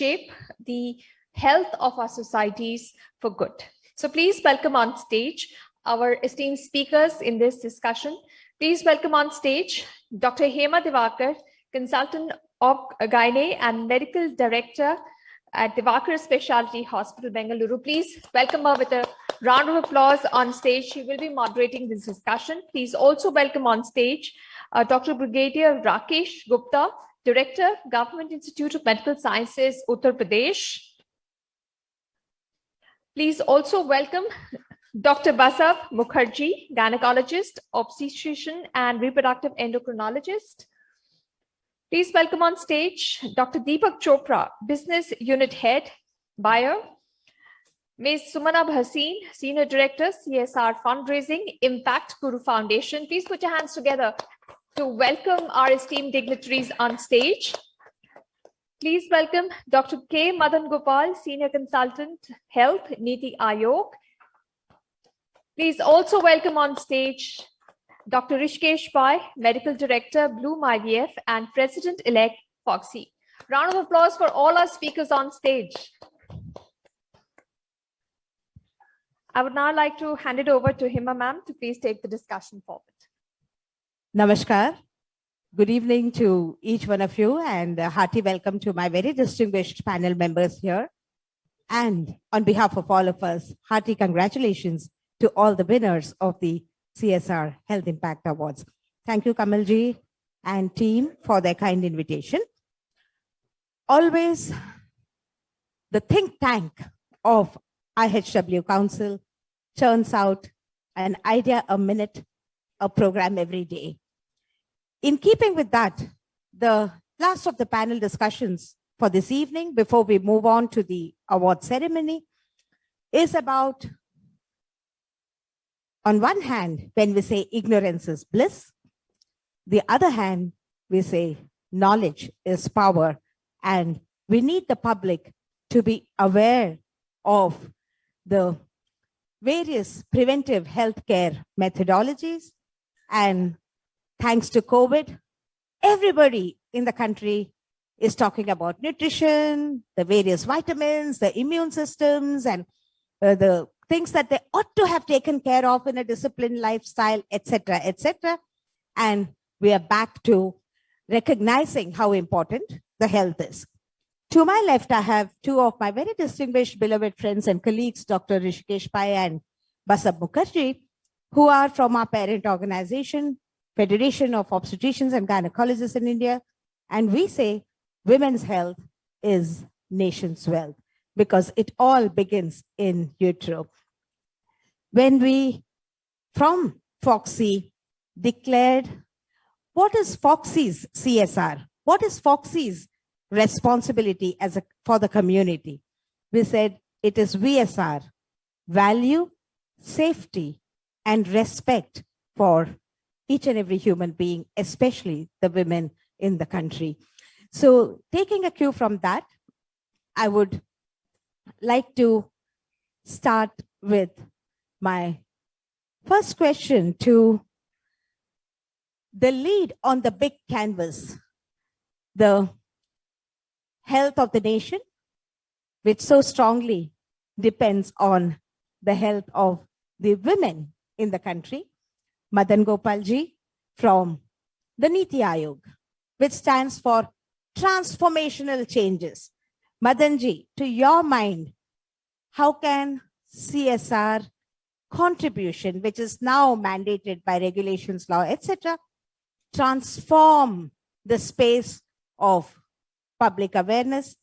shape the health of our societies for good. So please welcome on stage our esteemed speakers in this discussion. Please welcome on stage Dr. Hema Divakar, Consultant of Gynae and Medical Director at Divakar Specialty Hospital, Bengaluru. Please welcome her with a round of applause on stage. She will be moderating this discussion. Please also welcome on stage Dr. Brigadier Rakesh Gupta, Director, Government Institute of Medical Sciences, Uttar Pradesh. Please also welcome Dr. Basav Mukherjee, Gynaecologist, Obstetrician and Reproductive Endocrinologist. Please welcome on stage Dr. Deepak Chopra, Business Unit Head, Buyer. Ms. Sumana Bhasin, Senior Director, CSR Fundraising, Impact Guru Foundation. Please put your hands together to welcome our esteemed dignitaries on stage. Please welcome Dr. K. Madan Gopal, Senior Consultant, Health, NITI Aayog. Please also welcome on stage Dr. Rakesh, Medical Director, Bloom IVF and President-elect, Foxy. Round of applause for all our speakers on stage. I would now like to hand it over to Hema ma'am to please take the discussion forward. Namaskar. Good evening to each one of you and a hearty welcome to my very distinguished panel members here. And on behalf of all of us, hearty congratulations to all the winners of the CSR Health Impact Awards. Thank you, Kamalji and team for their kind invitation. Always the think tank of IHW Council churns out an idea a minute, a program every day. In keeping with that, the last of the panel discussions for this evening, before we move on to the award ceremony, is about, on one hand, when we say ignorance is bliss, the other hand, we say knowledge is power, and we need the public to be aware of the various preventive healthcare methodologies. And thanks to COVID, everybody in the country is talking about nutrition, the various vitamins, the immune systems, and the things that they ought to have taken care of in a disciplined lifestyle, etc., etc. And we are back to recognizing how important the health is. To my left, I have two of my very distinguished, beloved friends and colleagues, Dr. Rakesh and Basav Mukherjee, who are from our parent organization, Federation of Obstetricians and Gynaecologists in India. And we say women's health is nation's wealth because it all begins in utero. When we, from Foxy, declared, what is Foxy's CSR? What is Foxy's responsibility for the community? We said it is VSR, value, safety, and respect for each and every human being, especially the women in the country. So taking a cue from that, I would like to start with my first question to the lead on the big canvas, the health of the nation, which so strongly depends on the health of the women in the country. Madan Gopalji from the NITI Aayog, which stands for Transformational Changes. Madanji, to your mind, how can CSR contribution, which is now mandated by regulations, law, etc., transform the space of public awareness?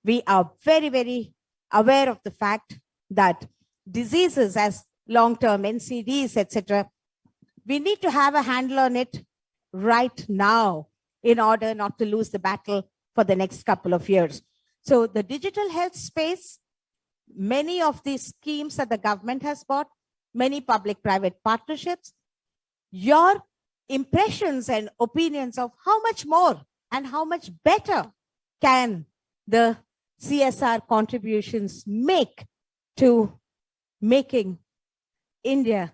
We are very, very aware of the fact that diseases as long-term NCDs, etc., we need to have a handle on it right now in order not to lose the battle for the next couple of years. So the digital health space, many of these schemes that the government has bought, many public-private partnerships, your impressions and opinions of how much more and how much better can the CSR contributions make to making India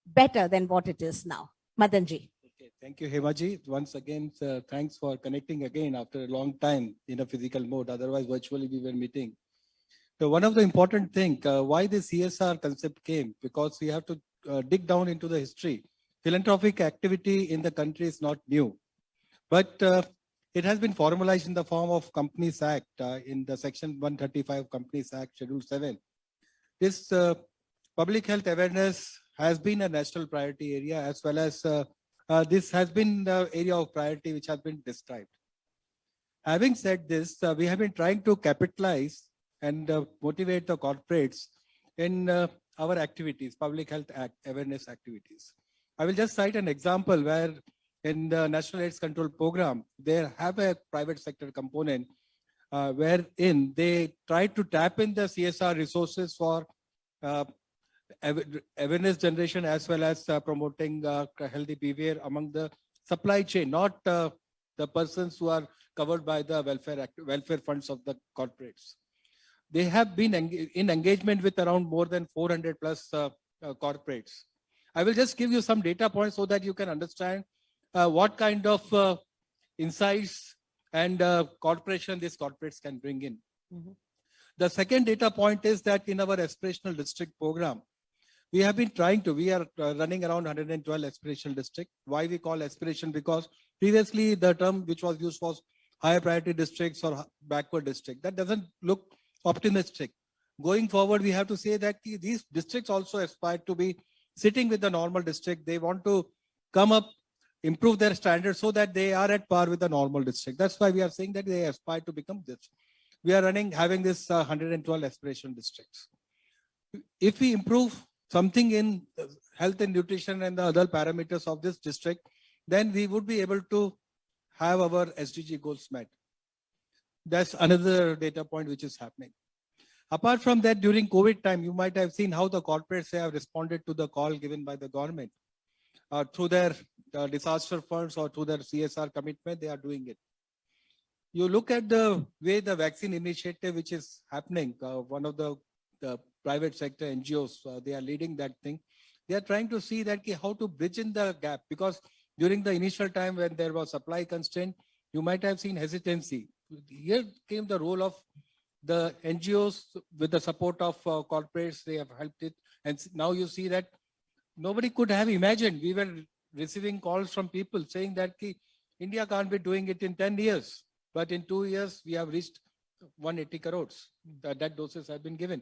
better than what it is now. Madanji. Okay, Thank you, Hemaji. Once again, thanks for connecting again after a long time in a physical mode. Otherwise, virtually we were meeting. So one of the important thing, why the CSR concept came, because we have to dig down into the history. Philanthropic activity in the country is not new, but it has been formalized in the form of Companies Act in the Section 135 Companies Act, Schedule 7. This public health awareness has been a national priority area, as well as this has been the area of priority which has been described. Having said this, we have been trying to capitalize and motivate the corporates in our activities, public health awareness activities. I will just cite an example where in the National AIDS Control Program, they have a private sector component wherein they try to tap in the CSR resources for awareness generation, as well as promoting healthy behavior among the supply chain, not the persons who are covered by the welfare funds of the corporates. They have been in engagement with around more than 400 plus corporates. I will just give you some data points so that you can understand what kind of insights and cooperation these corporates can bring in. The second data point is that in our aspirational district program, we have been we are running around 112 aspirational district. Why we call aspiration? Because previously the term which was used was higher priority districts or backward district. That doesn't look optimistic. Going forward, we have to say that these districts also aspire to be sitting with the normal district. They want to come up, improve their standards so that they are at par with the normal district. That's why we are saying that they aspire to become this. We are having this 112 aspiration districts. If we improve something in health and nutrition and the other parameters of this district, then we would be able to have our SDG goals met. That's another data point which is happening. Apart from that, during COVID time, you might have seen how the corporates have responded to the call given by the government. Through their disaster funds or through their CSR commitment, they are doing it. You look at the way the vaccine initiative which is happening, one of the private sector NGOs, they are leading that thing. They are trying to see that how to bridge in the gap, because during the initial time when there was supply constraint, you might have seen hesitancy. Here came the role of the NGOs with the support of corporates. They have helped it. And now you see that nobody could have imagined. We were receiving calls from people saying that India can't be doing it in 10 years. But in 2 years, we have reached 180 crores. That doses have been given.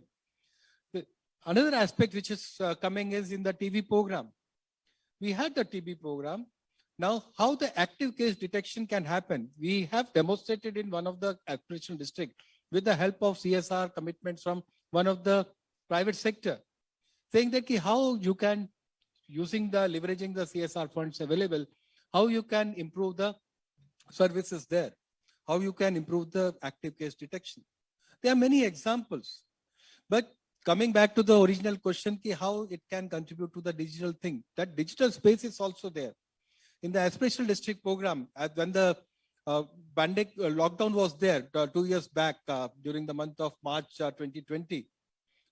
Another aspect which is coming is in the TB program. We had the TB program. Now, how the active case detection can happen, we have demonstrated in one of the aspirational district with the help of CSR commitments from one of the private sector, saying that how you can, leveraging the CSR funds available, how you can improve the services there, how you can improve the active case detection. There are many examples, but coming back to the original question, how it can contribute to the digital thing, that digital space is also there. In the aspirational district program, when the lockdown was there 2 years back during the month of March 2020,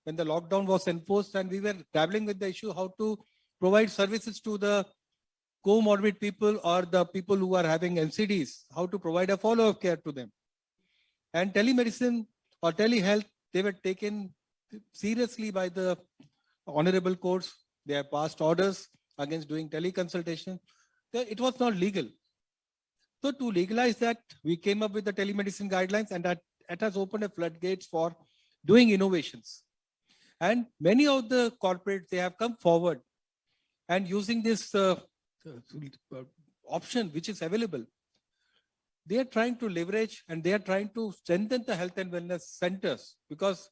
when the lockdown was enforced and we were dabbling with the issue how to provide services to the comorbid people or the people who are having NCDs, how to provide a follow-up care to them. And telemedicine or telehealth, they were taken seriously by the honorable courts. They have passed orders against doing teleconsultation. It was not legal. So to legalize that, we came up with the telemedicine guidelines, and that has opened a floodgates for doing innovations. And many of the corporates, they have come forward and using this option which is available. They are trying to leverage and they are trying to strengthen the health and wellness centers because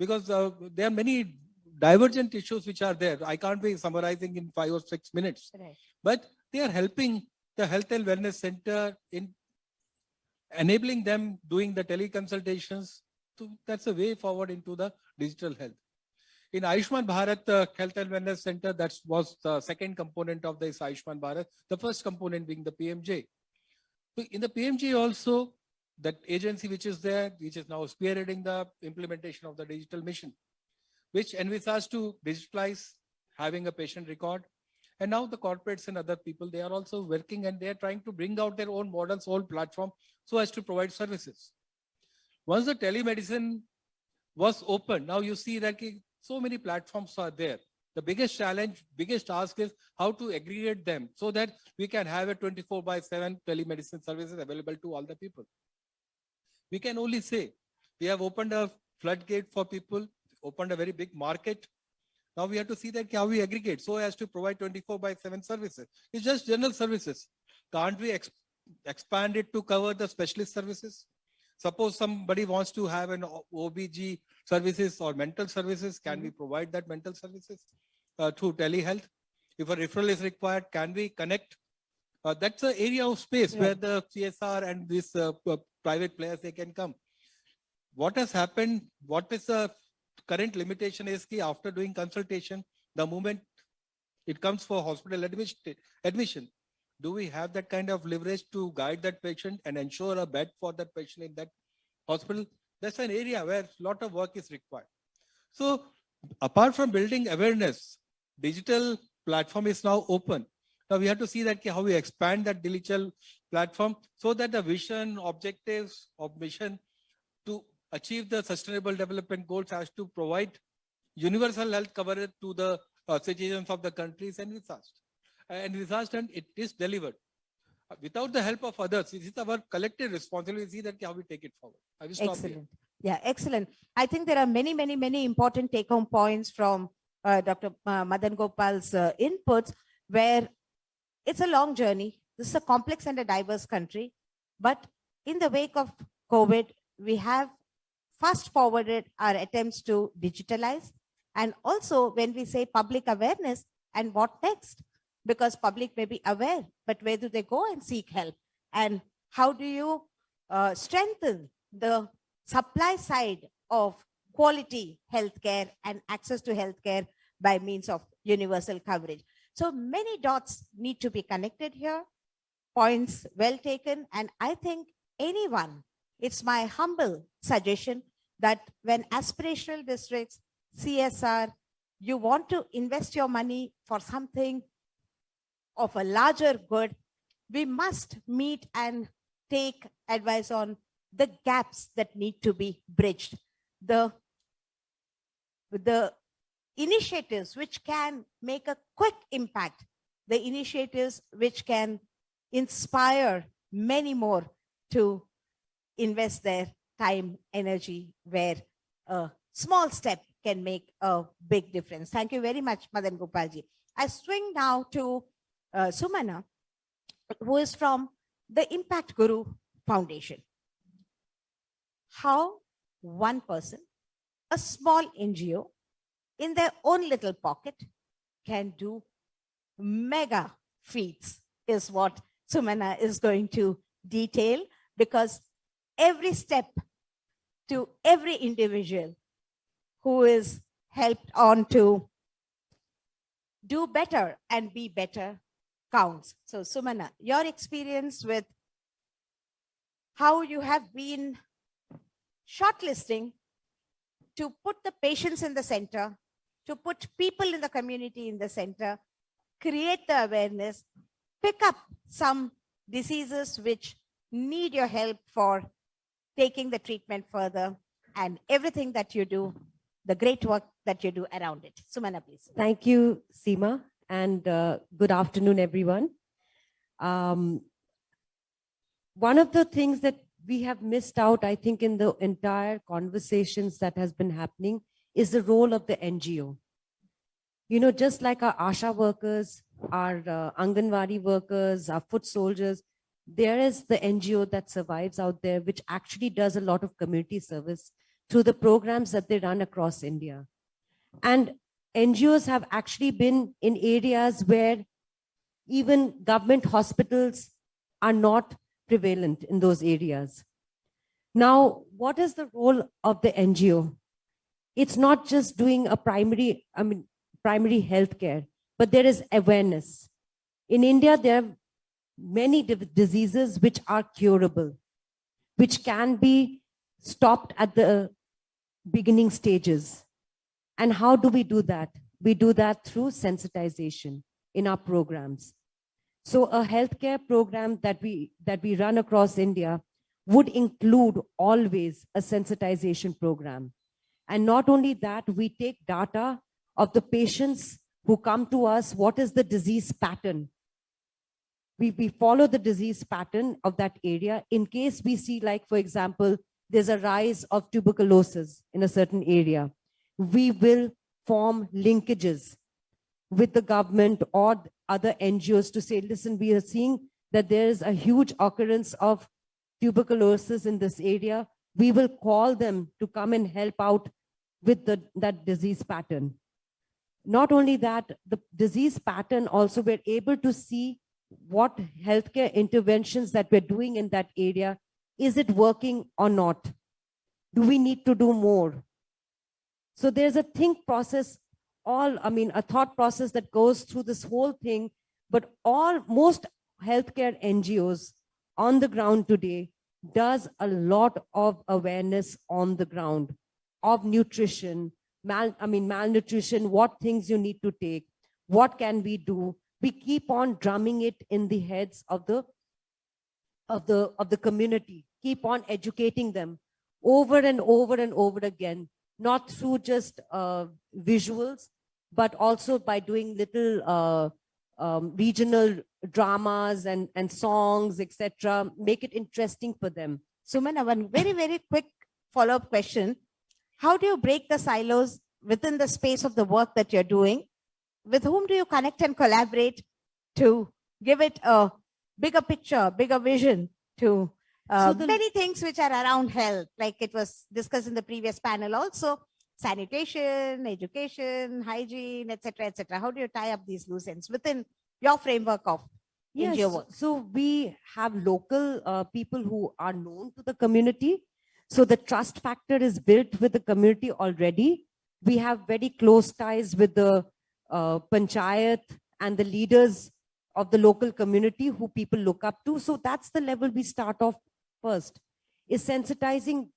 there are many divergent issues which are there. I can't be summarizing in 5 or 6 minutes, right. But they are helping the health and wellness center in enabling them doing the teleconsultations. So that's a way forward into the digital health. In Ayushman Bharat Health and Wellness Center, that was the second component of this Ayushman Bharat, the first component being the PMJ. So in the PMJ also, that agency which is there, which is now spearheading the implementation of the digital mission, which envisages to digitalize having a patient record And now the corporates and other people, they are also working and they are trying to bring out their own models, own platform so as to provide services. Once the telemedicine was open, now you see that so many platforms are there. The biggest challenge, biggest task is how to aggregate them so that we can have a 24/7 telemedicine services available to all the people. We can only say we have opened a floodgate for people, opened a very big market. Now we have to see that how we aggregate so as to provide 24/7 services. It's just general services. Can't we expand it to cover the specialist services? Suppose somebody wants to have an OBG services or mental services, can we provide that mental services through telehealth? If a referral is required, can we connect? That's an area of space where the CSR and these private players, they can come. What has happened, what is the current limitation is that after doing consultation, the moment it comes for hospital admission, do we have that kind of leverage to guide that patient and ensure a bed for that patient in that hospital? That's an area where a lot of work is required. So apart from building awareness, digital platform is now open. Now we have to see that how we expand that digital platform so that the vision, objectives of mission to achieve the sustainable development goals has to provide universal health coverage to the citizens of the countries and and it is delivered. Without the help of others, it is our collective responsibility to see that how we take it forward. I will stop Excellent. here. Yeah, excellent. I think there are many important take-home points from Dr. Madan Gopal's inputs, where it's a long journey. This is a complex and a diverse country. But in the wake of COVID, we have fast-forwarded our attempts to digitalize. And also, when we say public awareness, and what next? Because public may be aware, but where do they go and seek help? And how do you strengthen the supply side of quality healthcare and access to healthcare by means of universal coverage? So many dots need to be connected here. Points well taken. And I think anyone, it's my humble suggestion that when aspirational districts, CSR, you want to invest your money for something of a larger good, we must meet and take advice on the gaps that need to be bridged. The initiatives which can make a quick impact, the initiatives which can inspire many more to invest their time, energy, where a small step can make a big difference. Thank you very much, Madan Gopalji. I swing now to Sumana, who is from the Impact Guru Foundation. How one person, a small NGO, in their own little pocket can do mega feats is what Sumana is going to detail, because every step to every individual who is helped on to do better and be better counts. So Sumana, your experience with how you have been shortlisting to put the patients in the center, to put people in the community in the center, create the awareness, pick up some diseases which need your help for taking the treatment further, and everything that you do, the great work that you do around it. Sumana, please. Thank you, Seema, and good afternoon, everyone. One of the things that we have missed out, I think, in the entire conversations that has been happening is the role of the NGO. You know, just like our ASHA workers, our Anganwadi workers, our foot soldiers, there is the NGO that survives out there, which actually does a lot of community service through the programs that they run across India. And NGOs have actually been in areas where even government hospitals are not prevalent in those areas. Now, what is the role of the NGO? It's not just doing a primary healthcare, but there is awareness. In India, there are many diseases which are curable, which can be stopped at the beginning stages. And how do we do that? We do that through sensitization. in our programs. So a healthcare program that we run across India would include always a sensitization program. And not only that, we take data of the patients who come to us, what is the disease pattern? We follow the disease pattern of that area in case we see, like, for example, there's a rise of tuberculosis in a certain area. We will form linkages with the government or other NGOs to say, listen, we are seeing that there is a huge occurrence of tuberculosis in this area. We will call them to come and help out with that disease pattern. Not only that, the disease pattern also, we're able to see what healthcare interventions that we're doing in that area. Is it working or not? Do we need to do more? So there's a think process, a thought process that goes through this whole thing, but most healthcare NGOs on the ground today does a lot of awareness on the ground of nutrition, malnutrition, what things you need to take, what can we do. We keep on drumming it in the heads of the community, keep on educating them over and over and over again, not through just visuals, but also by doing little regional dramas and songs, etc. Make it interesting for them. Sumana, one very, very quick follow-up question. How do you break the silos within the space of the work that you're doing? With whom do you connect and collaborate to give it a bigger picture, bigger vision to many things which are around health, like it was discussed in the previous panel also, sanitation, education, hygiene, etc., etc. How do you tie up these loose ends within your framework of NGO work? So we have local people who are known to the community. So the trust factor is built with the community already. We have very close ties with the panchayat and the leaders of the local community who people look up to. So that's the level we start off first, is sensitizing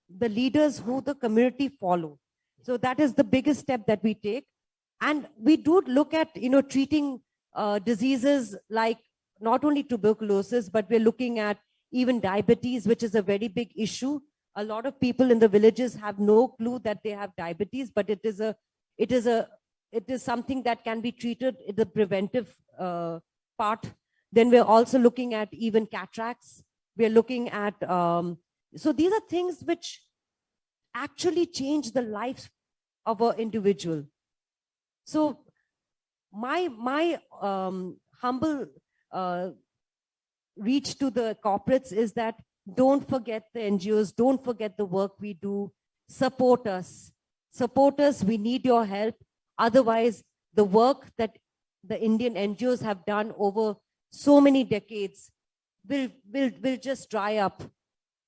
the leaders who the community follow. So that is the biggest step that we take. And we do look at, treating diseases like not only tuberculosis, but we're looking at even diabetes, which is a very big issue. A lot of people in the villages have no clue that they have diabetes, but it is something that can be treated in the preventive part. Then we're also looking at even cataracts. We're looking at, so these are things which actually change the life of an individual. So my humble reach to the corporates is that don't forget the NGOs, don't forget the work we do, support us. Support us, we need your help. Otherwise, the work that the Indian NGOs have done over so many decades will just dry up.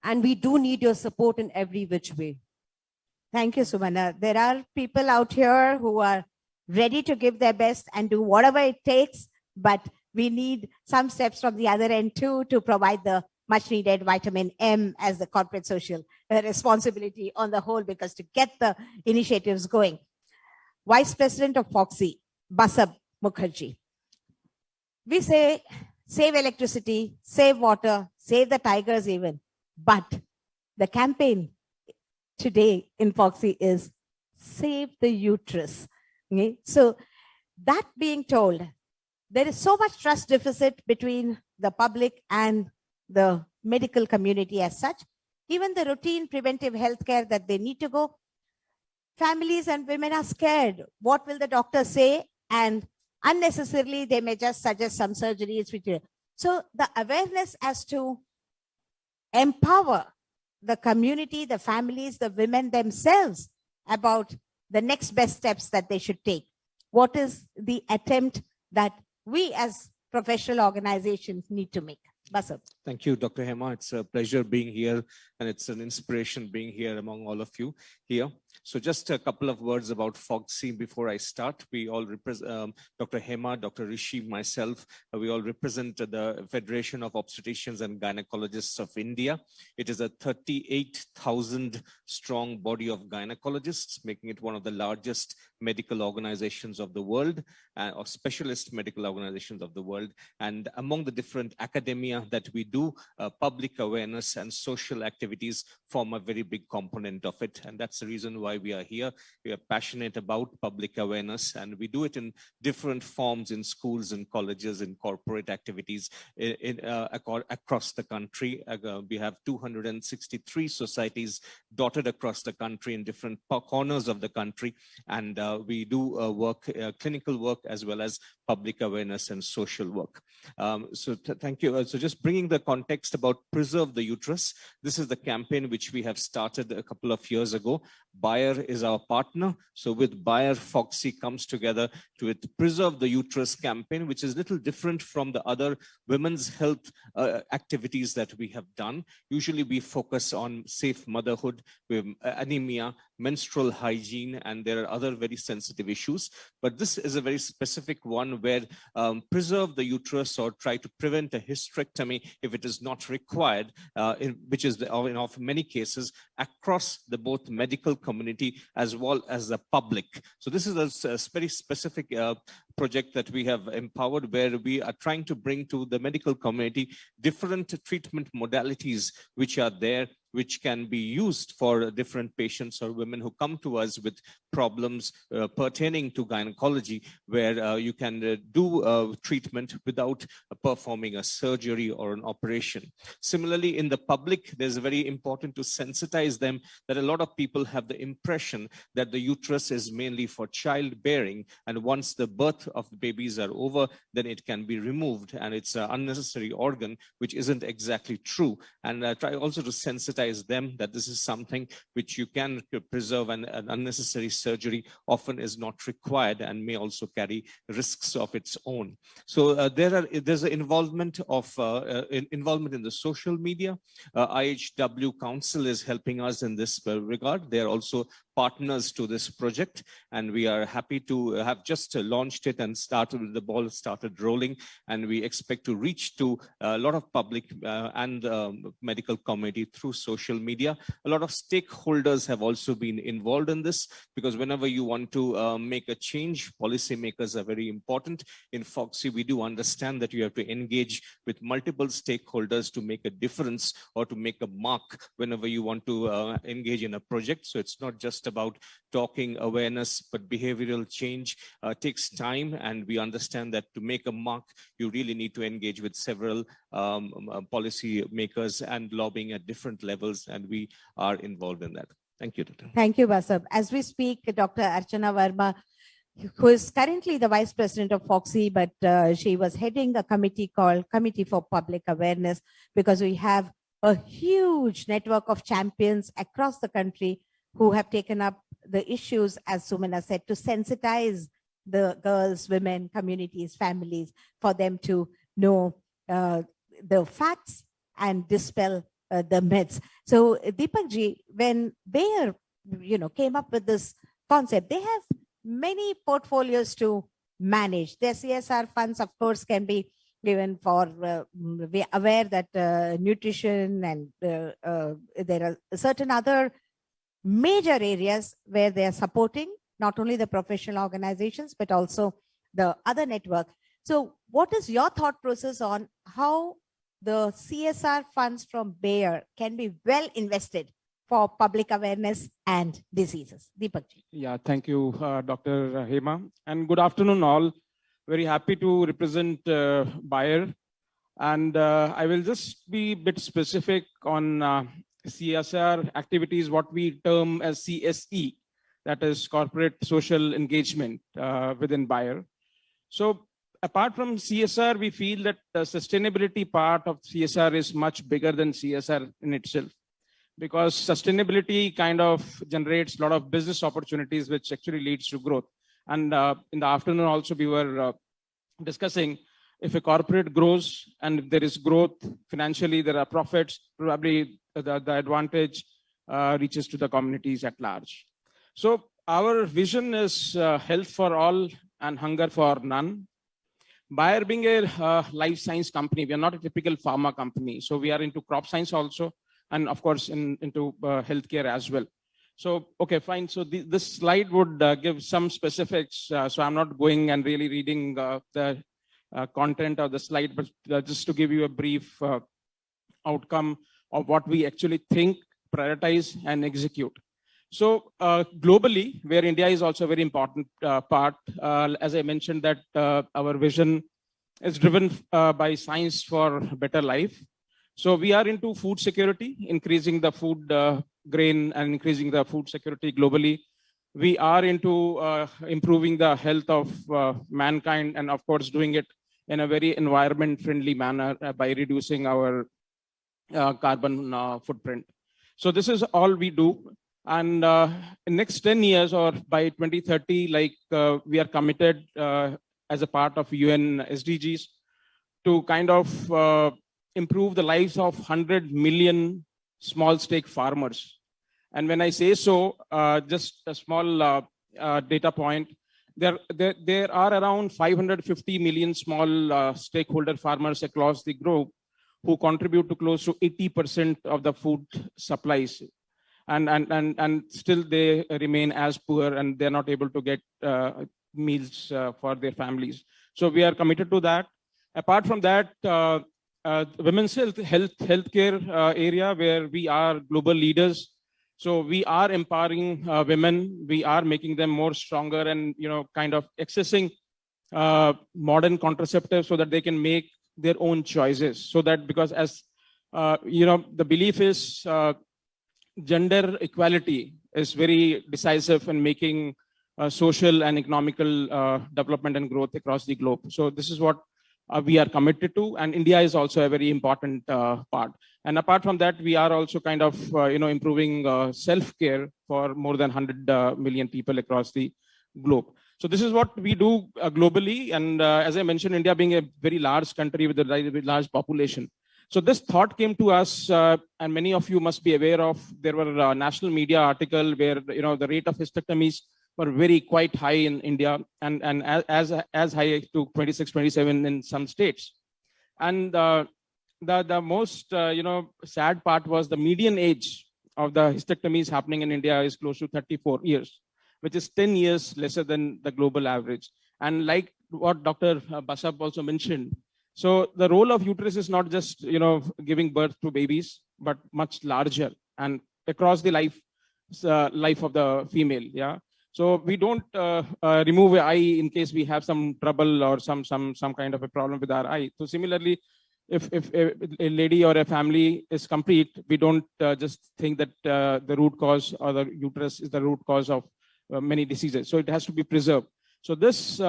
And we do need your support in every which way. Thank you, Sumana. There are people out here who are ready to give their best and do whatever it takes, but we need some steps from the other end too to provide the much needed vitamin M as the corporate social responsibility on the whole, because to get the initiatives going. Vice President of Foxy, Basav Mukherjee. We say, save electricity, save water, save the tigers even. But the campaign today in Foxy is save the uterus. Okay? So that being told, there is so much trust deficit between the public and the medical community as such. Even the routine preventive healthcare that they need to go, families and women are scared. What will the doctor say? And unnecessarily, they may just suggest some surgeries. So the awareness as to empower the community, the families, the women themselves about the next best steps that they should take. What is the attempt that we as professional organizations need to make? Basav. Thank you, Dr. Hema. It's a pleasure being here, and it's an inspiration being here among all of you here. So just a couple of words about FOGSI before I start. We all represent, Dr. Hema, Dr. Rishi, myself, we all represent the Federation of Obstetricians and Gynecologists of India. It is a 38,000 strong body of gynecologists, making it one of the largest medical organizations of the world, or specialist medical organizations of the world. And among the different academia that we do, public awareness and social activities form a very big component of it. And that's the reason why we are here. We are passionate about public awareness, and we do it in different forms in schools and colleges, in corporate activities across the country. We have 263 societies dotted across the country in different corners of the country. And we do clinical work as well as public awareness and social work. Thank you. So just bringing the context about Preserve the Uterus. This is the campaign which we have started a couple of years ago. Bayer is our partner. So with Bayer, FOGSI comes together to Preserve the Uterus campaign, which is a little different from the other women's health activities that we have done. Usually we focus on safe motherhood, with anemia, menstrual hygiene, and there are other very sensitive issues. But this is a very specific one where preserve the uterus or try to prevent a hysterectomy if it is not required, which is in many cases across the both medical community as well as the public. So this is a very specific project that we have empowered, where we are trying to bring to the medical community different treatment modalities which are there, which can be used for different patients or women who come to us with problems pertaining to gynecology, where you can do treatment without performing a surgery or an operation. Similarly, in the public, there's very important to sensitize them that a lot of people have the impression that the uterus is mainly for childbearing, and once the birth of the babies are over, then it can be removed, and it's an unnecessary organ, which isn't exactly true. And try also to sensitize them that this is something which you can preserve, and an unnecessary surgery often is not required and may also carry risks of its own. So there's an involvement in the social media. IHW Council is helping us in this regard. They are also partners to this project, and we are happy to have just launched it and the ball started rolling, and we expect to reach to a lot of public and medical community through social media. A lot of stakeholders have also been involved in this, because whenever you want to make a change, policymakers are very important. In FOGSI, we do understand that you have to engage with multiple stakeholders to make a difference or to make a mark whenever you want to engage in a project. So it's not just about talking awareness, but behavioral change takes time, and we understand that to make a mark, you really need to engage with several policy makers and lobbying at different levels, and we are involved in that. Thank you, Doctor. Thank you, Basav. As we speak, Dr. Archana Verma, who is currently the Vice President of FOGSI, but she was heading a committee called Committee for Public Awareness, because we have a huge network of champions across the country who have taken up the issues, as Sumana said, to sensitize the girls, women, communities, families, for them to know the facts and dispel the myths. So Deepak ji, when Bayer, came up with this concept, they have many portfolios to manage. Their CSR funds, of course, can be given for, we are aware that nutrition and there are certain other major areas where they are supporting not only the professional organizations, but also the other network. So what is your thought process on how the CSR funds from Bayer can be well invested for public awareness and diseases? Deepak ji. Yeah, thank you, Dr. Hema. And good afternoon, all. Very happy to represent Bayer. And I will just be a bit specific on CSR activities, what we term as CSE, that is corporate social engagement within Bayer. So apart from CSR, we feel that the sustainability part of CSR is much bigger than CSR in itself, because sustainability kind of generates a lot of business opportunities, which actually leads to growth. And in the afternoon also, we were discussing if a corporate grows and if there is growth financially, there are profits, probably the advantage reaches to the communities at large. So our vision is health for all and hunger for none. Bayer being a life science company, we are not a typical pharma company. So we are into crop science also, and of course into healthcare as well. So, okay, fine. So this slide would give some specifics. So I'm not going and really reading the content of the slide, but just to give you a brief outcome of what we actually think, prioritize, and execute. So globally, where India is also a very important part, as I mentioned, that our vision is driven by science for better life. So we are into food security, increasing the food grain and increasing the food security globally. We are into improving the health of mankind, and of course, doing it in a very environment-friendly manner by reducing our carbon footprint. So this is all we do. And in next 10 years or by 2030, like we are committed as a part of UN SDGs to kind of improve the lives of 100 million small stake farmers. And when I say so, just a small data point, there are around 550 million small stakeholder farmers across the globe who contribute to close to 80% of the food supplies. And still they remain as poor and they're not able to get meals for their families. So we are committed to that. Apart from that, women's healthcare area where we are global leaders. So we are empowering women. We are making them more stronger and, kind of accessing modern contraceptives so that they can make their own choices. So that because as, the belief is gender equality is very decisive in making social and economical development and growth across the globe. So this is what we are committed to, and India is also a very important part. And apart from that, we are also kind of improving self-care for more than 100 million people across the globe. So this is what we do globally, and as I mentioned, India being a very large country with a very large population. So this thought came to us, and many of you must be aware of. There were national media article where the rate of hysterectomies were very quite high in India, and as high to 26, 27 in some states. And the most sad part was the median age of the hysterectomies happening in India is close to 34 years, which is 10 years lesser than the global average. And like what Dr. Basav also mentioned, so the role of uterus is not just giving birth to babies, but much larger and across the life of the female. Yeah. So we don't remove an eye in case we have some trouble or some kind of a problem with our eye. So similarly, if a lady or a family is complete, we don't just think that the root cause or the uterus is the root cause of many diseases. So it has to be preserved. So this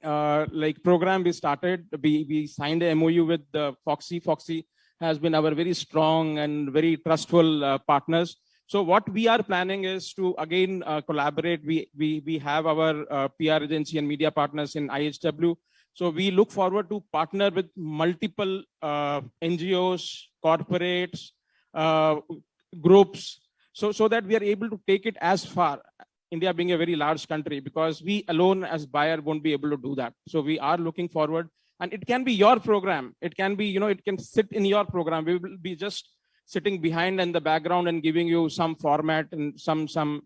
program we started, we signed a MOU with Foxy. Foxy has been our very strong and very trustful partners. So what we are planning is to again collaborate. We have our PR agency and media partners in IHW. So we look forward to partner with multiple NGOs, corporates, groups, so that we are able to take it as far. India being a very large country, because we alone as Bayer won't be able to do that. So we are looking forward, and it can be your program. It can be, it can sit in your program. We will be just sitting behind in the background and giving you some format and some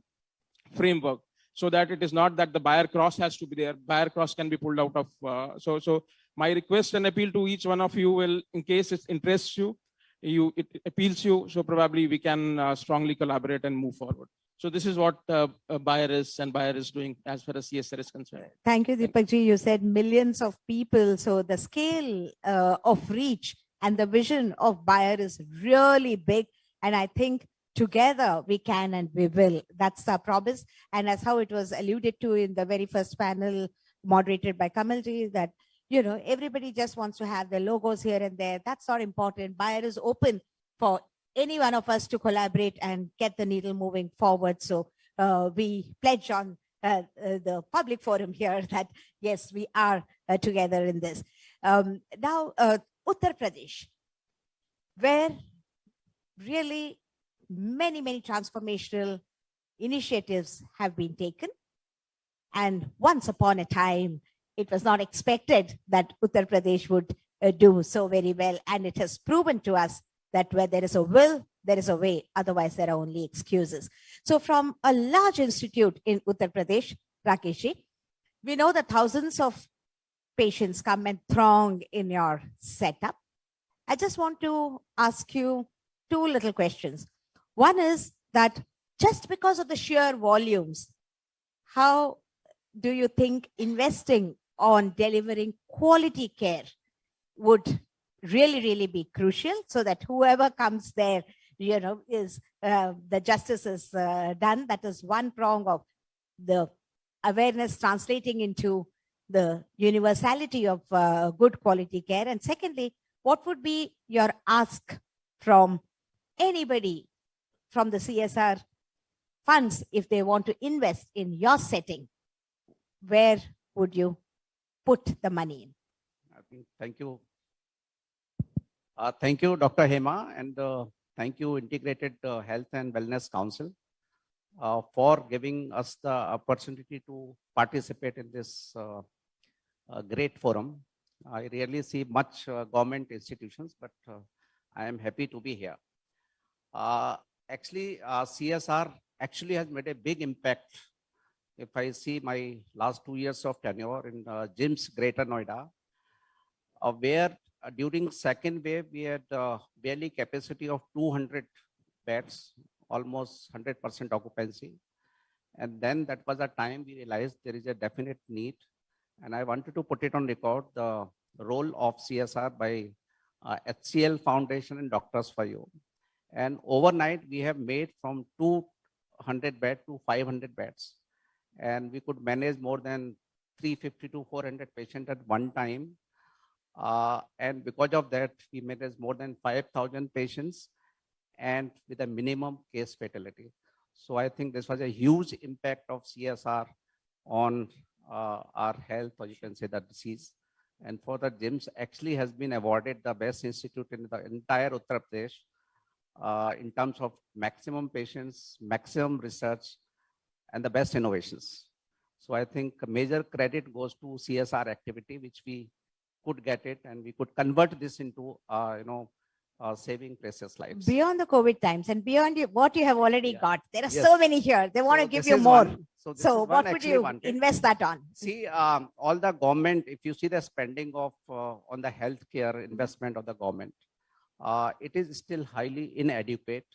framework, so that it is not that the Bayer cross has to be there. Bayer cross can be pulled out of. So my request and appeal to each one of you will, in case it interests you, it appeals you. So probably we can strongly collaborate and move forward. So this is what Bayer is and Bayer is doing as far as CSR is concerned. Thank you, Deepak ji. You said millions of people. So the scale of reach and the vision of Bayer is really big. And I think together we can and we will. That's our promise. And as how it was alluded to in the very first panel moderated by Kamalji, that, everybody just wants to have their logos here and there. That's not important. Bayer is open for any one of us to collaborate and get the needle moving forward. So we pledge on the public forum here that, yes, we are together in this. Now, Uttar Pradesh, where really many transformational initiatives have been taken. And once upon a time, it was not expected that Uttar Pradesh would do so very well. And it has proven to us that where there is a will, there is a way. Otherwise, there are only excuses. So from a large institute in Uttar Pradesh, Rakesh, we know that thousands of patients come and throng in your setup. I just want to ask you two little questions. One is that just because of the sheer volumes, how do you think investing on delivering quality care would really be crucial, so that whoever comes there, is the justice is done? That is one prong of the awareness translating into the universality of good quality care. And secondly, what would be your ask from anybody from the CSR funds if they want to invest in your setting? Where would you put the money in? I think, thank you. Thank you, Dr. Hema, and thank you, Integrated Health and Wellness Council, for giving us the opportunity to participate in this great forum. I rarely see much government institutions, but I am happy to be here. Actually, CSR actually has made a big impact. If I see my last 2 years of tenure in GIMS Greater Noida, where during second wave, we had barely capacity of 200 beds, almost 100% occupancy. And then that was a time we realized there is a definite need. And I wanted to put it on record, the role of CSR by HCL Foundation and Doctors for You. And overnight, we have made from 200 beds to 500 beds. And we could manage more than 350 to 400 patients at one time. And because of that, we managed more than 5,000 patients and with a minimum case fatality. So I think this was a huge impact of CSR on our health, or you can say the disease. And for the GIMS actually has been awarded the best institute in the entire Uttar Pradesh in terms of maximum patients, maximum research, and the best innovations. So I think major credit goes to CSR activity, which we could get it, and we could convert this into, saving precious lives. Beyond the COVID times and beyond what you have already got, there are Yes. so many here. They want to give you more. So what would you invest that on? See, all the government, if you see the spending of on the healthcare investment of the government, it is still highly inadequate.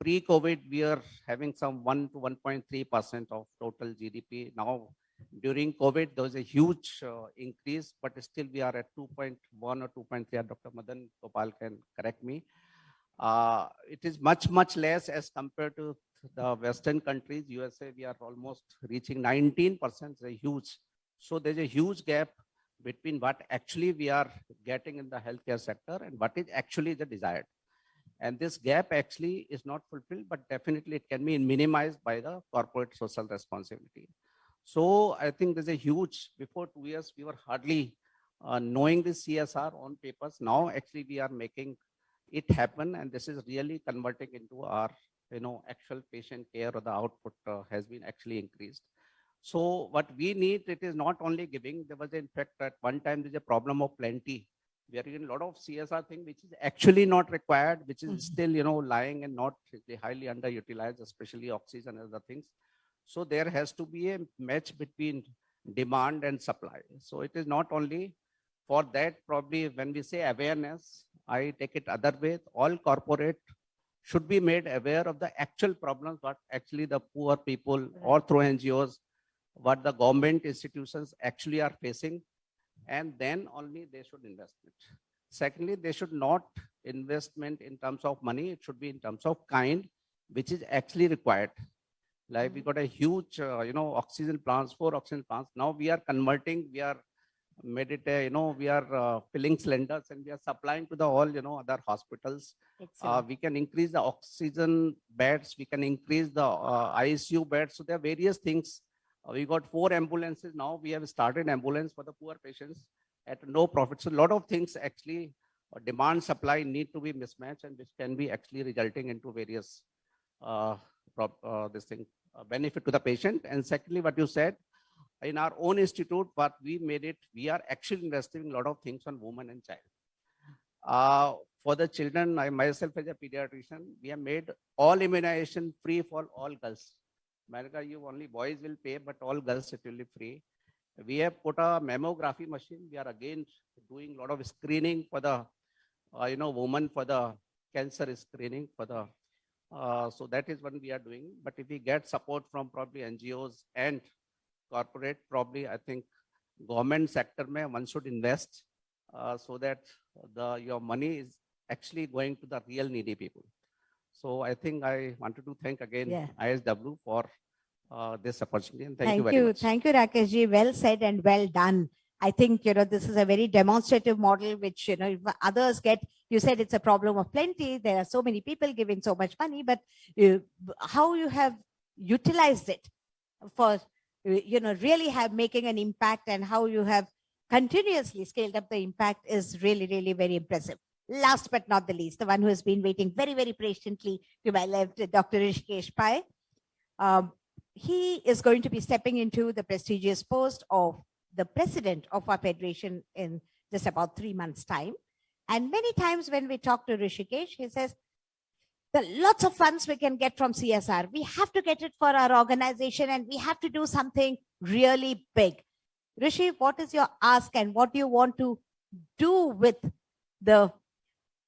Pre-COVID, we are having some 1 to 1.3% of total GDP. Now, during COVID, there was a huge increase, but still we are at 2.1 or 2.3. Dr. Madan, Gopal can correct me. It is much less as compared to the Western countries. USA, we are almost reaching 19%. It's a huge. So there's a huge gap between what actually we are getting in the healthcare sector and what is actually the desired. And this gap actually is not fulfilled, but definitely it can be minimized by the corporate social responsibility. So I think there's a huge, before 2 years, we were hardly knowing this CSR on papers. Now, actually, we are making it happen. And this is really converting into our, actual patient care, or the output has been actually increased. So what we need, it is not only giving. There was, in fact, at one time, there's a problem of plenty. We are in a lot of CSR thing, which is actually not required, which is still, lying and not highly underutilized, especially oxygen and other things. So there has to be a match between demand and supply. So it is not only for that, probably when we say awareness, I take it other way. All corporate should be made aware of the actual problems, what actually the poor people or through NGOs, what the government institutions actually are facing. And then only they should invest it. Secondly, they should not investment in terms of money. It should be in terms of kind, which is actually required. Like we got a huge, oxygen plants, 4 oxygen plants. Now we are converting, we are made it, we are filling cylinders and we are supplying to the all, other hospitals. We can increase the oxygen beds. We can increase the ICU beds. So there are various things. We got 4 ambulances now. We have started ambulance for the poor patients. at no profit. So a lot of things actually, demand supply need to be mismatched, and which can be actually resulting into various benefit to the patient. And secondly, what you said, in our own institute, what we made it, we are actually investing a lot of things on women and child. For the children, I myself as a pediatrician, we have made all immunization free for all girls. America, you only boys will pay, but all girls it will be free. We have put a mammography machine. We are again doing a lot of screening for the, women for the cancer screening for the, so that is what we are doing. But if we get support from probably NGOs and corporate, probably I think government sector may one should invest so that your money is actually going to the real needy people. So I think I wanted to thank again IHW for this opportunity, and thank you very much. Thank you, Rakesh ji. Well said and well done. I think, this is a very demonstrative model, which, if others get, you said it's a problem of plenty. There are so many people giving so much money, but how you have utilized it for, really making an impact, and how you have continuously scaled up the impact is really, really very impressive. Last but not the least, the one who has been waiting very, very patiently to my left, Dr. Rakesh Pai. He is going to be stepping into the prestigious post of the president of our federation in just about 3 months' time. And many times when we talk to Rishikesh, he says, there are lots of funds we can get from CSR. We have to get it for our organization, and we have to do something really big. Rishi, what is your ask, and what do you want to do with the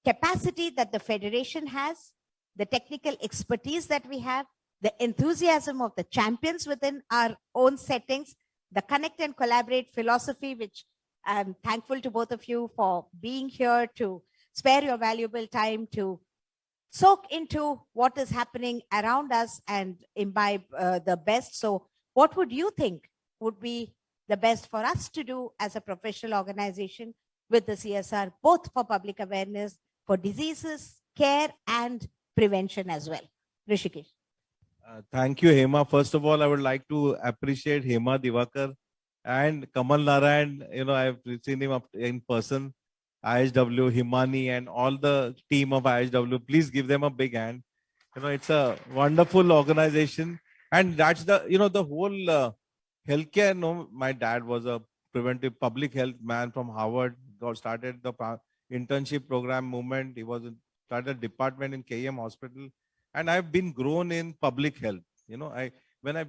capacity that the federation has, the technical expertise that we have, the enthusiasm of the champions within our own settings, the connect and collaborate philosophy, which I'm thankful to both of you for being here to spare your valuable time to soak into what is happening around us and imbibe the best. So what would you think would be the best for us to do as a professional organization with the CSR, both for public awareness, for diseases, care, and prevention as well? Rishikesh. Thank you, Hema. First of all, I would like to appreciate Hema Divakar and Kamal Narayan. I've seen him up in person, IHW, Himani, and all the team of IHW. Please give them a big hand. It's a wonderful organization. And that's the whole healthcare. My dad was a preventive public health man from Harvard. Started the internship program movement. He started a department in KM Hospital. And I've been grown in public health. When I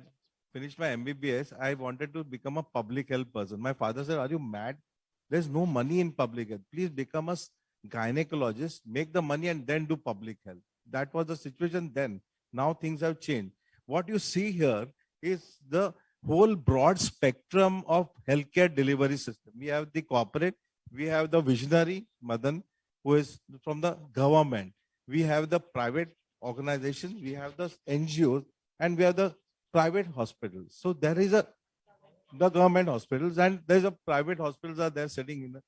finished my MBBS, I wanted to become a public health person. My father said, "Are you mad? There's no money in public health. Please become a gynecologist, make the money, and then do public health." That was the situation then. Now things have changed. What you see here is the whole broad spectrum of healthcare delivery system. We have the corporate, we have the visionary, Madan, who is from the government. We have the private organizations, we have the NGOs, and we have the private hospitals. So there is the government hospitals, and there's a private hospitals are there sitting in.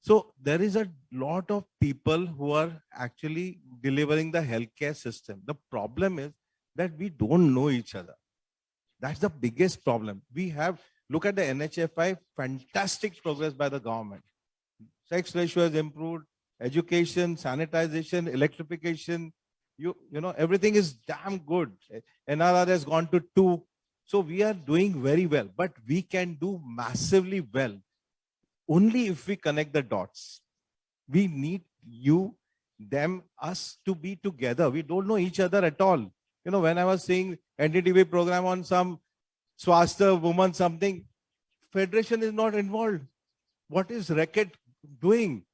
So there is a lot of people who are actually delivering the healthcare system. The problem is that we don't know each other. That's the biggest problem. Look at the NHFI, fantastic progress by the government. Sex ratio has improved, education, sanitization, electrification, everything is damn good. NRR has gone to 2. So we are doing very well, but we can do massively well only if we connect the dots. We need you, them, us to be together. We don't know each other at all. When I was seeing NTTV program on some Swasthya woman something, Federation is not involved. What is Rakesh doing?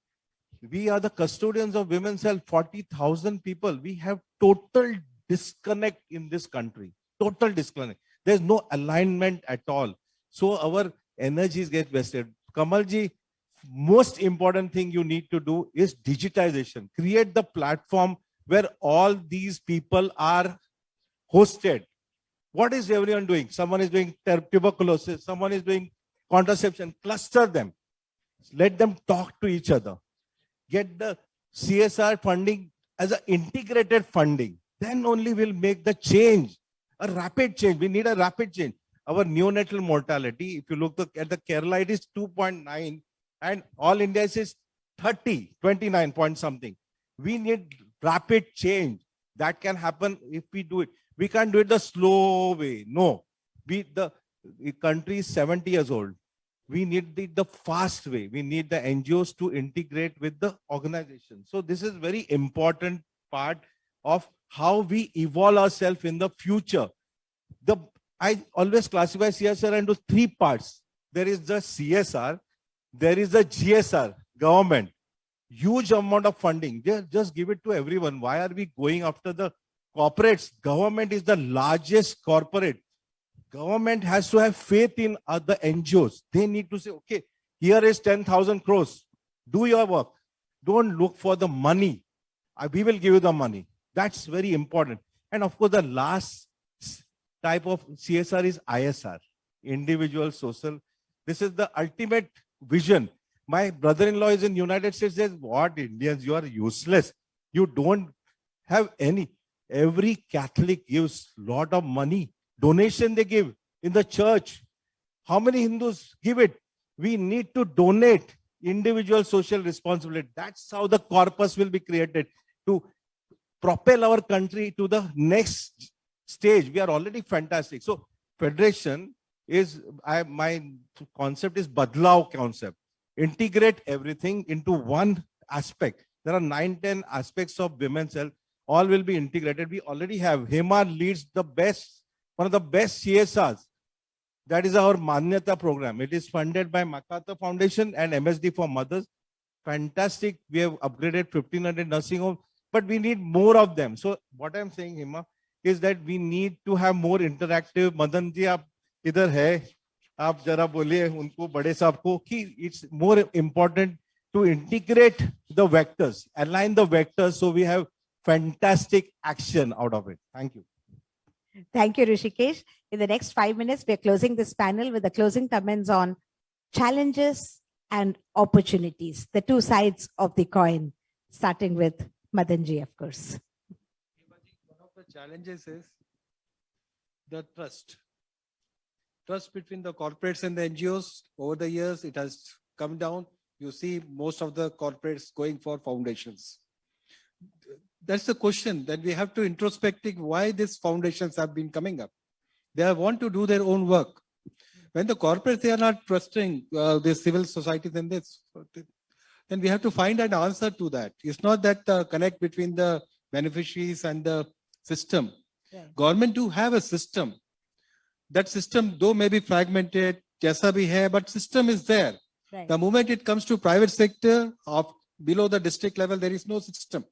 We are the custodians of women's health, 40,000 people. We have total disconnect in this country, total disconnect. There's no alignment at all. So our energies get wasted. Kamalji, most important thing you need to do is digitization. Create the platform where all these people are hosted. What is everyone doing? Someone is doing tuberculosis, someone is doing contraception. Cluster them. Let them talk to each other. Get the CSR funding as an integrated funding. Then only we'll make the change, a rapid change. We need a rapid change. Our neonatal mortality, if you look at the Kerala, it is 2.9. And all India says 30, 29 point something. We need rapid change. That can happen if we do it. We can't do it the slow way. No, the country is 70 years old. We need the fast way. We need the NGOs to integrate with the organization. So this is very important part of how we evolve ourselves in the future. I always classify CSR into three parts. There is the CSR, there is the GSR, government. Huge amount of funding. Just give it to everyone. Why are we going after the corporates? Government is the largest corporate. Government has to have faith in other NGOs. They need to say, okay, here is 10,000 crores. Do your work. Don't look for the money. We will give you the money. That's very important. And of course, the last type of CSR is ISR, individual social. This is the ultimate vision. My brother-in-law is in United States. Says, what Indians, you are useless. You don't have any. Every Catholic gives lot of money. Donation they give in the church. How many Hindus give it? We need to donate individual social responsibility. That's how the corpus will be created to propel our country to the next stage. We are already fantastic. So federation is, my concept is Badlao concept. Integrate everything into one aspect. There are 9-10 aspects of women's health. All will be integrated. We already have. Hema leads the best, one of the best CSRs. That is our Manyata program. It is funded by Makata Foundation and MSD for Mothers. Fantastic. We have upgraded 1,500 nursing homes, but we need more of them. So what I'm saying, Hema, is that we need to have more interactive. Madan ji, aap idhar hai. आप जरा बोलिए उनको बड़े साहब को कि it's more important to integrate the vectors, align the vectors, so we have fantastic action out of it. Thank you. Thank you, Rishikesh. In the next 5 minutes, we're closing this panel with the closing comments on challenges and opportunities, the two sides of the coin, starting with Madanji, of course. One of the challenges is the trust. Trust between the corporates and the NGOs. Over the years, it has come down. You see most of the corporates going for foundations. That's the question that we have to introspect why these foundations have been coming up. They want to do their own work. When the corporates, they are not trusting the civil society, then we have to find an answer to that. It's not that connect between the beneficiaries and the system. Right. Government do have a system. That system, though may be fragmented, jaisa bhi hai, but system is there. Right. The moment it comes to private sector, of below the district level, there is no system.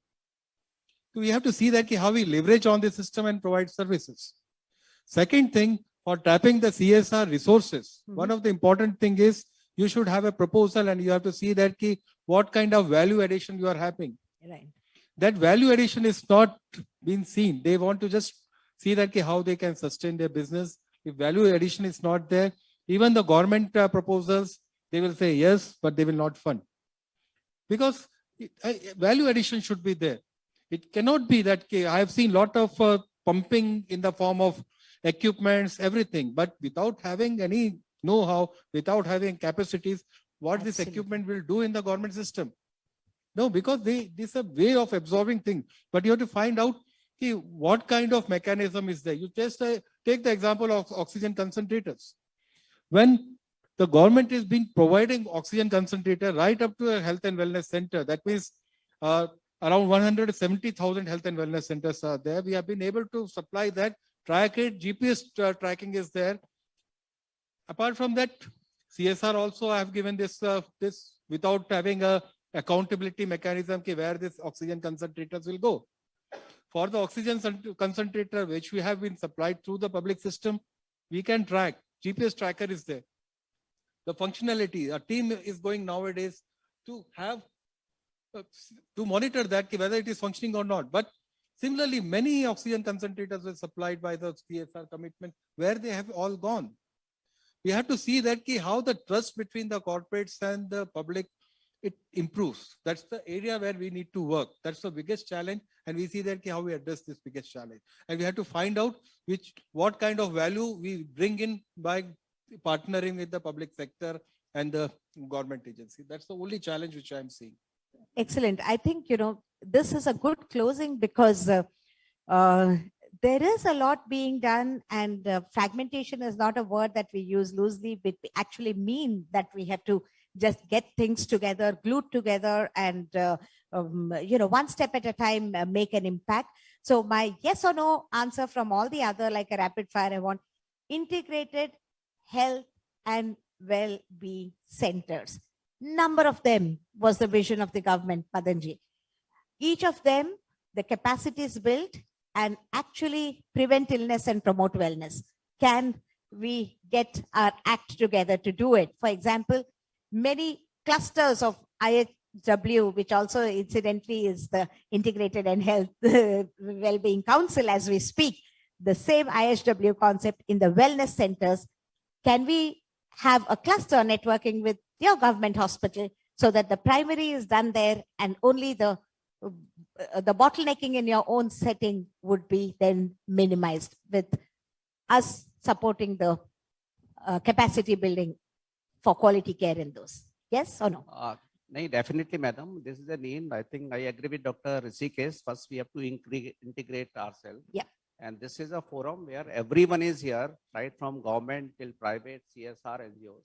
So we have to see that how we leverage on the system and provide services. Second thing, for tapping the CSR resources, one of the important thing is you should have a proposal and you have to see that what kind of value addition you are having. Right. That value addition is not being seen. They want to just see that how they can sustain their business. If value addition is not there, even the government proposals, they will say yes, but they will not fund. Because value addition should be there. It cannot be that I have seen a lot of pumping in the form of equipments, everything, but without having any know-how, without having capacities, what Absolutely. This equipment will do in the government system. No, because this is a way of absorbing things, but you have to find out what kind of mechanism is there. You just take the example of oxygen concentrators. When the government is being providing oxygen concentrator right up to a health and wellness center, that means around 170,000 health and wellness centers are there. We have been able to supply that. Track it, GPS tracking is there. Apart from that, CSR also I have given this without having a accountability mechanism where this oxygen concentrators will go. For the oxygen concentrator, which we have been supplied through the public system, we can track. GPS tracker is there. The functionality, a team is going nowadays to have to monitor that whether it is functioning or not. But similarly, many oxygen concentrators were supplied by the CSR commitment where they have all gone. We have to see that how the trust between the corporates and the public, it improves. That's the area where we need to work. That's the biggest challenge. And we see that how we address this biggest challenge. And we have to find out what kind of value we bring in by partnering with the public sector and the government agency. That's the only challenge which I'm seeing. Excellent. I think, this is a good closing because there is a lot being done, and fragmentation is not a word that we use loosely, but we actually mean that we have to just get things together, glued together, and one step at a time make an impact. So my yes or no answer from all the other, like a rapid fire, I want integrated health and well-being centers. Number of them was the vision of the government, Madanji. Each of them, the capacity is built and actually prevent illness and promote wellness. Can we get our act together to do it? For example, many clusters of IHW, which also incidentally is the Integrated and Health Wellbeing Council as we speak, the same IHW concept in the wellness centers. Can we have a cluster networking with your government hospital so that the primary is done there and only the bottlenecking in your own setting would be then minimized, with us supporting the capacity building for quality care in those? Yes or no? No, definitely, madam. This is the need. I think I agree with Dr. Rakesh. First, we have to integrate ourselves. Yeah. And this is a forum where everyone is here, right from government till private, CSR, NGOs.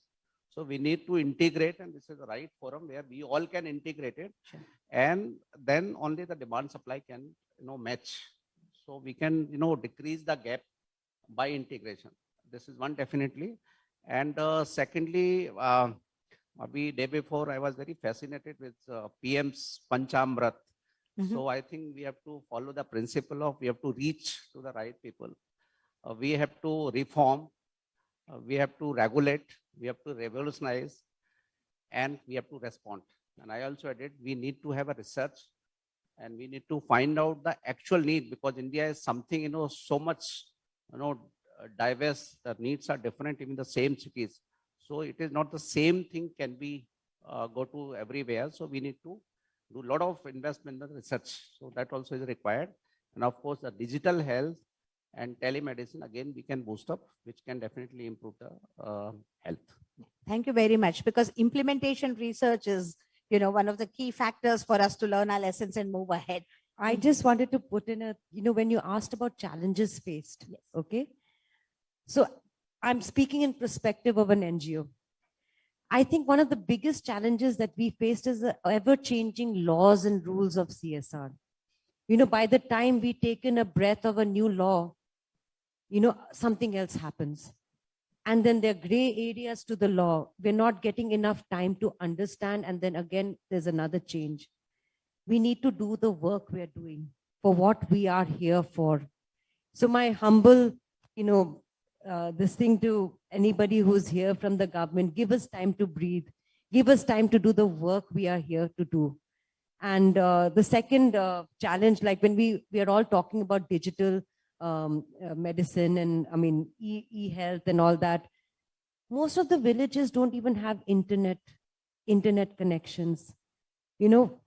So we need to integrate, and this is the right forum where we all can integrate it. Sure. And then only the demand supply can, match. So we can, decrease the gap by integration. This is one definitely. And secondly, day before I was very fascinated with PM's Panchamrat. So I think we have to follow the principle of we have to reach to the right people. We have to reform. We have to regulate. We have to revolutionize, and we have to respond. And I also added, we need to have a research, and we need to find out the actual need, because India is something, so much, diverse. The needs are different even in the same cities. So it is not the same thing can be go to everywhere. So we need to do a lot of investment in the research. So that also is required. And of course, the digital health and telemedicine, again, we can boost up, which can definitely improve the health. Thank you very much, because implementation research is, one of the key factors for us to learn our lessons and move ahead. I just wanted to put in when you asked about challenges faced, Yes. okay? So I'm speaking in perspective of an NGO. I think one of the biggest challenges that we faced is the ever-changing laws and rules of CSR. By the time we take in a breath of a new law, something else happens. And then there are gray areas to the law. We're not getting enough time to understand. And then again, there's another change. We need to do the work we're doing for what we are here for. So my humble, this thing to anybody who's here from the government, give us time to breathe. Give us time to do the work we are here to do. And the second challenge, like when we are all talking about digital medicine and e-health and all that, most of the villages don't even have internet connections.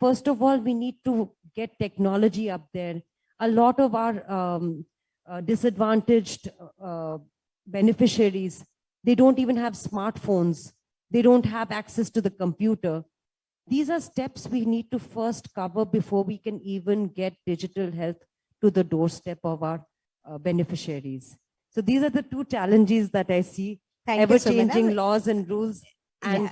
First of all, we need to get technology up there. A lot of our disadvantaged beneficiaries, they don't even have smartphones. They don't have access to the computer. These are steps we need to first cover before we can even get digital health to the doorstep of our beneficiaries. So these are the two challenges that I see. Ever-changing laws and rules. And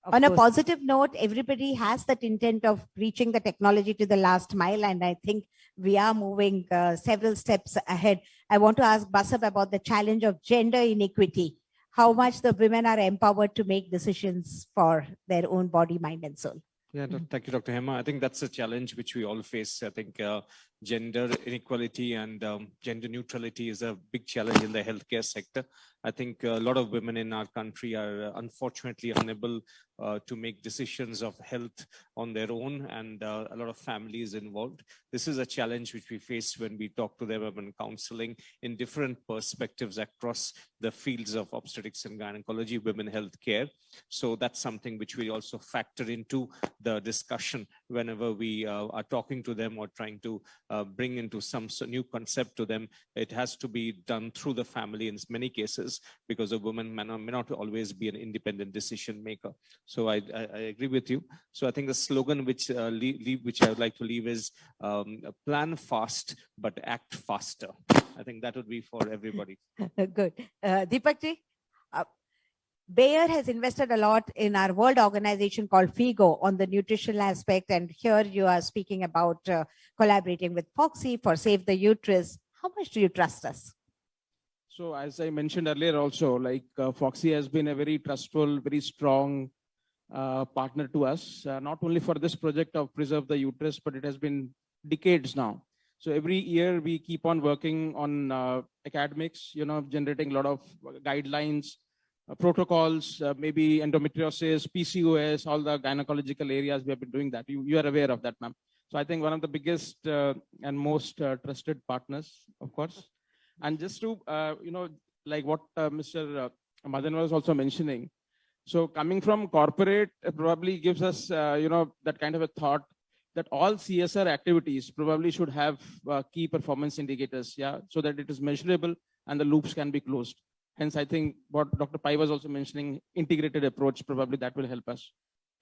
on a positive note, everybody has that intent of reaching the technology to the last mile. And I think we are moving several steps ahead. I want to ask Basav about the challenge of gender inequity. How much the women are empowered to make decisions for their own body, mind, and soul. Yeah, thank you, Dr. Hema. I think that's a challenge which we all face. I think gender inequality and gender neutrality is a big challenge in the healthcare sector. I think a lot of women in our country are unfortunately unable to make decisions of health on their own, and a lot of families involved. This is a challenge which we face when we talk to them about counseling in different perspectives across the fields of obstetrics and gynecology, women health care. So that's something which we also factor into the discussion whenever we are talking to them or trying to bring into some new concept to them, it has to be done through the family in many cases, because a woman may not always be an independent decision maker. So I agree with you. So I think the slogan which I would like to leave is plan fast, but act faster. I think that would be for everybody. Good. Deepak ji, Bayer has invested a lot in our world organization called FIGO on the nutritional aspect. And here you are speaking about collaborating with Foxy for Save the Uterus. How much do you trust us? So as I mentioned earlier also, like Foxy has been a very trustful, very strong partner to us, not only for this project of Preserve the Uterus, but it has been decades now. So every year we keep on working on academics, generating a lot of guidelines, protocols, maybe endometriosis, PCOS, all the gynecological areas. We have been doing that. You are aware of that, ma'am. So I think one of the biggest and most trusted partners, of course. And just to, like what Mr. Madan was also mentioning. So coming from corporate probably gives us, that kind of a thought that all CSR activities probably should have key performance indicators, so that it is measurable and the loops can be closed. Hence, I think what Dr. Pai was also mentioning, integrated approach, probably that will help us.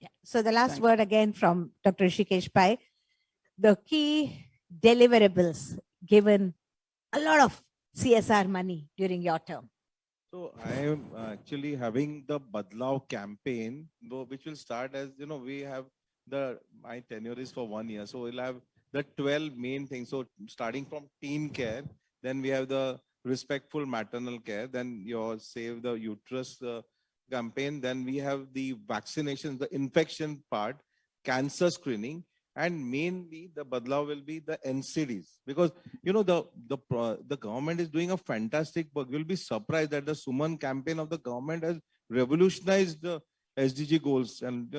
Yeah. So the last word again from Dr. Rakesh Pai, the key deliverables given a lot of CSR money during your term. So I am actually having the Badlao campaign, which will start as, we have my tenure is for 1 year. So we'll have the 12 main things. So starting from teen care, then we have the respectful maternal care, then your Save the Uterus campaign, then we have the vaccinations, the infection part, cancer screening, and mainly the Badlao will be the NCDs, because the government is doing a fantastic work. You'll be surprised that the Sumana campaign of the government has revolutionized the SDG goals, and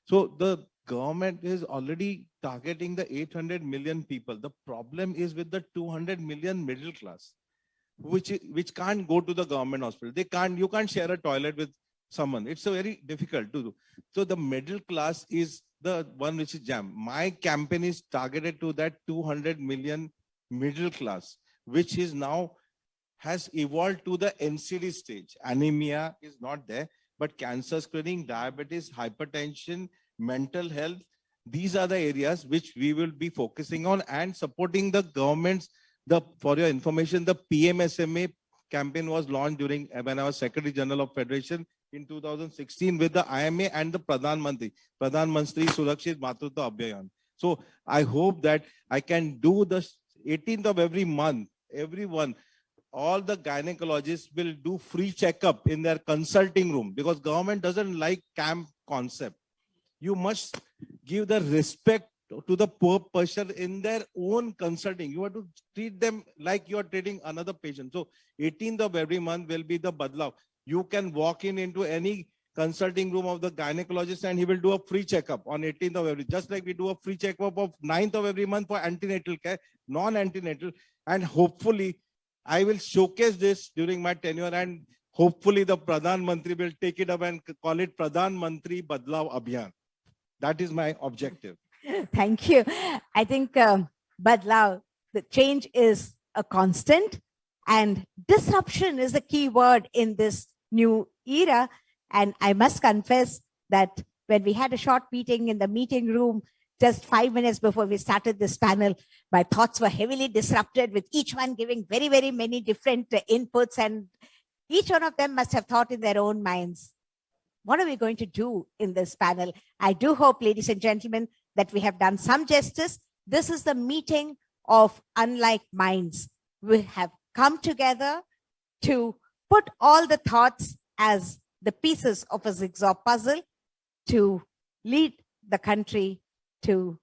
so the government is already targeting the 800 million people. The problem is with the 200 million middle class, which can't go to the government hospital. You can't share a toilet with someone. It's a very difficult to do. So the middle class is the one which is jammed. My campaign is targeted to that 200 million middle class, which is now has evolved to the NCD stage. Anemia is not there, but cancer screening, diabetes, hypertension, mental health, these are the areas which we will be focusing on and supporting the government's. For your information, the PMSMA campaign was launched during when I was Secretary General of Federation in 2016 with the IMA and the Pradhan Mantri Surakshit Matrutva Abhiyan. So I hope that I can do the 18th of every month, everyone, all the gynecologists will do free checkup in their consulting room, because government doesn't like camp concept. You must give the respect to the poor person in their own consulting. You have to treat them like you are treating another patient. So 18th of every month will be the Badlao. You can walk into any consulting room of the gynecologist and he will do a free checkup on 18th of every, just like we do a free checkup of 9th of every month for antenatal care, non-antenatal. And hopefully I will showcase this during my tenure, and hopefully the Pradhan Mantri will take it up and call it Pradhan Mantri Badlao Abhiyan. That is my objective. Thank you. I think Badlao, the change is a constant, and disruption is a key word in this new era. And I must confess that when we had a short meeting in the meeting room, just 5 minutes before we started this panel, my thoughts were heavily disrupted, with each one giving very, very many different inputs. And each one of them must have thought in their own minds, what are we going to do in this panel? I do hope, ladies and gentlemen, that we have done some justice. This is the meeting of unlike minds. We have come together to put all the thoughts as the pieces of a jigsaw puzzle to lead the country to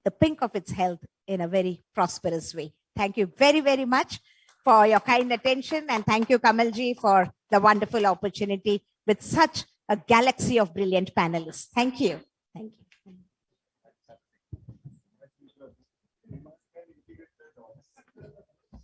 the pink of its health in a very prosperous way. Thank you very, very much for your kind attention. And thank you, Kamalji, for the wonderful opportunity with such a galaxy of brilliant panelists. Thank you. Thank you.